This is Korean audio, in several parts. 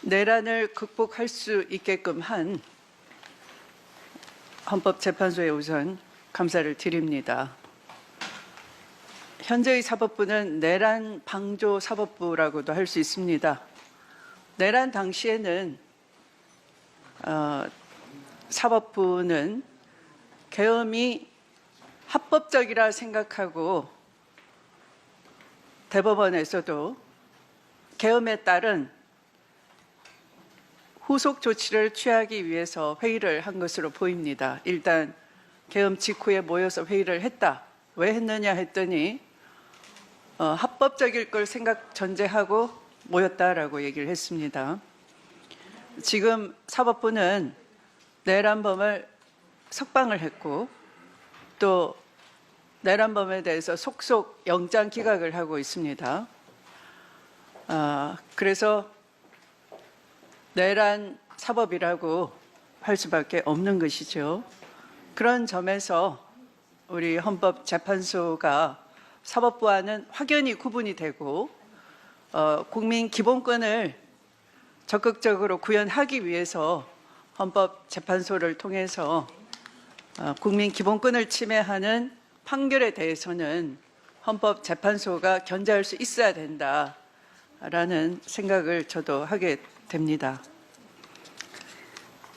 내란을 극복할 수 있게끔 한 헌법재판소에 우선 감사를 드립니다. 현재의 사법부는 내란 방조 사법부라고도 할 수 있습니다. 내란 당시에는 사법부는 계엄이 합법적이라 생각하고 대법원에서도 계엄에 따른 후속 조치를 취하기 위해서 회의를 한 것으로 보입니다. 일단 계엄 직후에 모여서 회의를 했다. 왜 했느냐 했더니 합법적일 걸 전제하고 모였다라고 얘기를 했습니다. 지금 사법부는 내란범을 석방을 했고 또 내란범에 대해서 속속 영장 기각을 하고 있습니다. 그래서 내란 사법이라고 할 수밖에 없는 것이죠. 그런 점에서 우리 헌법재판소가 사법부와는 확연히 구분이 되고 국민 기본권을 적극적으로 구현하기 위해서 헌법재판소를 통해서 국민 기본권을 침해하는 판결에 대해서는 헌법재판소가 견제할 수 있어야 된다라는 생각을 저도 하게 됩니다.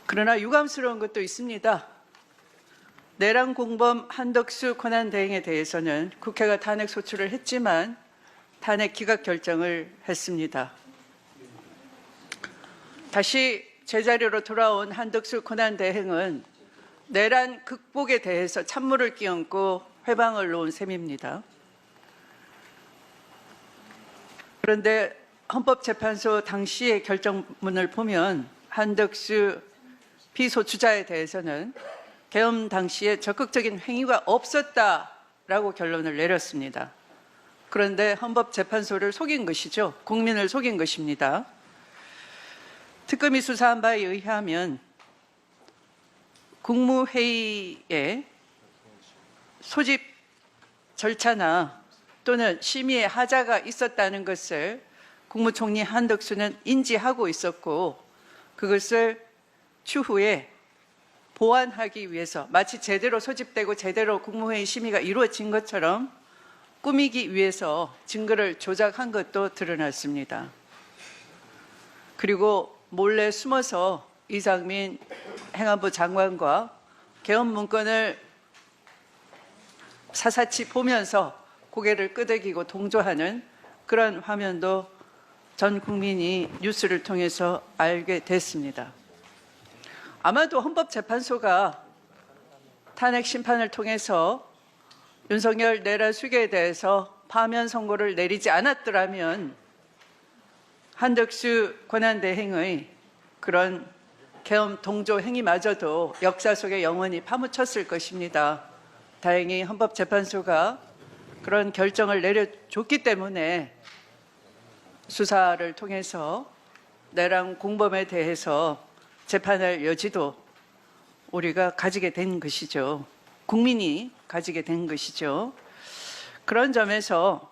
그러나 유감스러운 것도 있습니다. 내란 공범 한덕수 권한대행에 대해서는 국회가 탄핵 소추를 했지만 탄핵 기각 결정을 했습니다. 다시 제자리로 돌아온 한덕수 권한대행은 내란 극복에 대해서 찬물을 끼얹고 회방을 놓은 셈입니다. 그런데 헌법재판소 당시의 결정문을 보면 한덕수 피소추자에 대해서는 계엄 당시에 적극적인 행위가 없었다라고 결론을 내렸습니다. 그런데 헌법재판소를 속인 것이죠. 국민을 속인 것입니다. 특검이 수사한 바에 의하면 국무회의에 소집 절차나 또는 심의의 하자가 있었다는 것을 국무총리 한덕수는 인지하고 있었고 그것을 추후에 보완하기 위해서 마치 제대로 소집되고 제대로 국무회의 심의가 이루어진 것처럼 꾸미기 위해서 증거를 조작한 것도 드러났습니다. 그리고 몰래 숨어서 이상민 행안부 장관과 계엄 문건을 사사치 보면서 고개를 끄덕이고 동조하는 그런 화면도 전 국민이 뉴스를 통해서 알게 됐습니다. 아마도 헌법재판소가 탄핵 심판을 통해서 윤석열 내란 수계에 대해서 파면 선고를 내리지 않았더라면 한덕수 권한대행의 그런 계엄 동조 행위마저도 역사 속에 영원히 파묻혔을 것입니다. 다행히 헌법재판소가 그런 결정을 내려줬기 때문에 수사를 통해서 내란 공범에 대해서 재판할 여지도 우리가 가지게 된 것이죠. 국민이 가지게 된 것이죠. 그런 점에서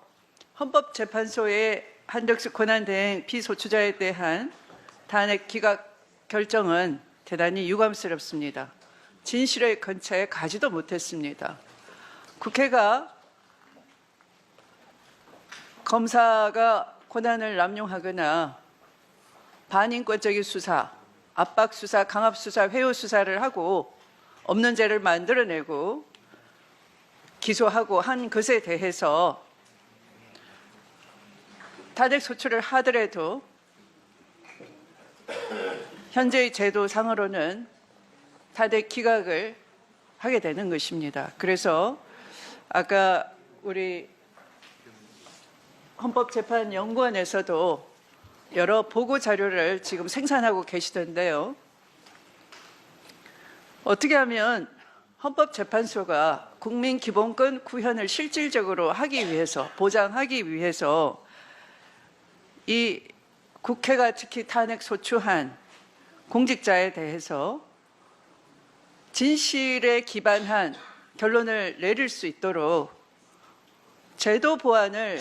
헌법재판소의 한덕수 권한대행 피소추자에 대한 탄핵 기각 결정은 대단히 유감스럽습니다. 진실의 근처에 가지도 못했습니다. 국회가 검사가 권한을 남용하거나 반인권적인 수사, 압박 수사, 강압 수사, 회유 수사를 하고 없는 죄를 만들어내고 기소하고 한 것에 대해서 탄핵 소추를 하더라도 현재의 제도상으로는 탄핵 기각을 하게 되는 것입니다. 그래서 아까 우리 헌법재판연구원에서도 여러 보고 자료를 지금 생산하고 계시던데요. 어떻게 하면 헌법재판소가 국민 기본권 구현을 실질적으로 하기 위해서, 보장하기 위해서 이 국회가 특히 탄핵 소추한 공직자에 대해서 진실에 기반한 결론을 내릴 수 있도록 제도 보완을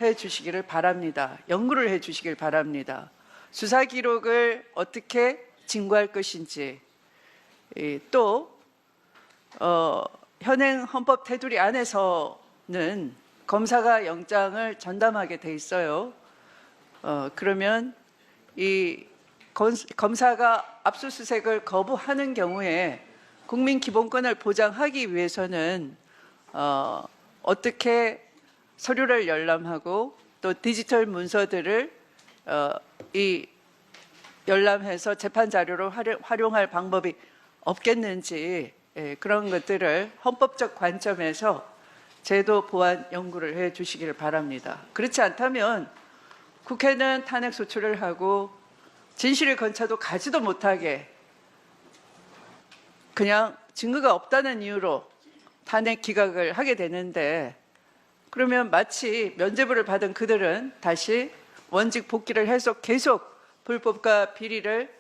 해 주시기를 바랍니다. 연구를 해 주시길 바랍니다. 수사 기록을 어떻게 증거할 것인지, 또 현행 헌법 테두리 안에서는 검사가 영장을 전담하게 돼 있어요. 그러면 이 검사가 압수수색을 거부하는 경우에 국민 기본권을 보장하기 위해서는 어떻게 서류를 열람하고 또 디지털 문서들을 이 열람해서 재판 자료로 활용할 방법이 없겠는지, 그런 것들을 헌법적 관점에서 제도 보완 연구를 해 주시기를 바랍니다. 그렇지 않다면 국회는 탄핵 소추를 하고 진실의 건차도 가지도 못하게 그냥 증거가 없다는 이유로 탄핵 기각을 하게 되는데, 그러면 마치 면죄부를 받은 그들은 다시 원직 복귀를 해서 계속 불법과 비리를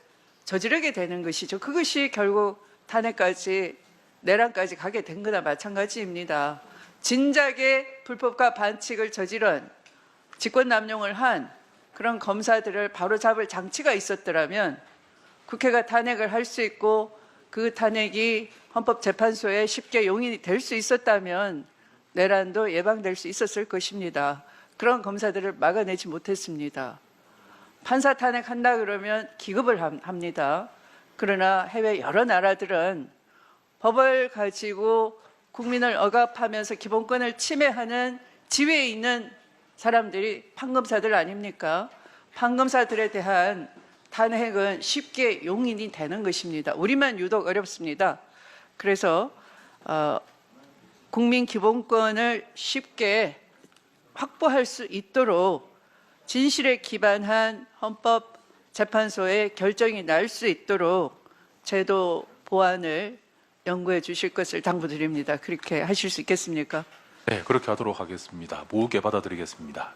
저지르게 되는 것이죠. 그것이 결국 탄핵까지, 내란까지 가게 된 거나 마찬가지입니다. 진작에 불법과 반칙을 저지른, 직권남용을 한 그런 검사들을 바로잡을 장치가 있었더라면 국회가 탄핵을 할 수 있고 그 탄핵이 헌법재판소에 쉽게 용인이 될 수 있었다면 내란도 예방될 수 있었을 것입니다. 그런 검사들을 막아내지 못했습니다. 판사 탄핵한다 그러면 기급을 합니다. 그러나 해외 여러 나라들은 법을 가지고 국민을 억압하면서 기본권을 침해하는 지위에 있는 사람들이 판검사들 아닙니까? 판검사들에 대한 탄핵은 쉽게 용인이 되는 것입니다. 우리만 유독 어렵습니다. 그래서 국민 기본권을 쉽게 확보할 수 있도록 진실에 기반한 헌법재판소의 결정이 날 수 있도록 제도 보완을 연구해 주실 것을 당부드립니다. 그렇게 하실 수 있겠습니까? 네, 그렇게 하도록 하겠습니다. 무겁게 받아들이겠습니다.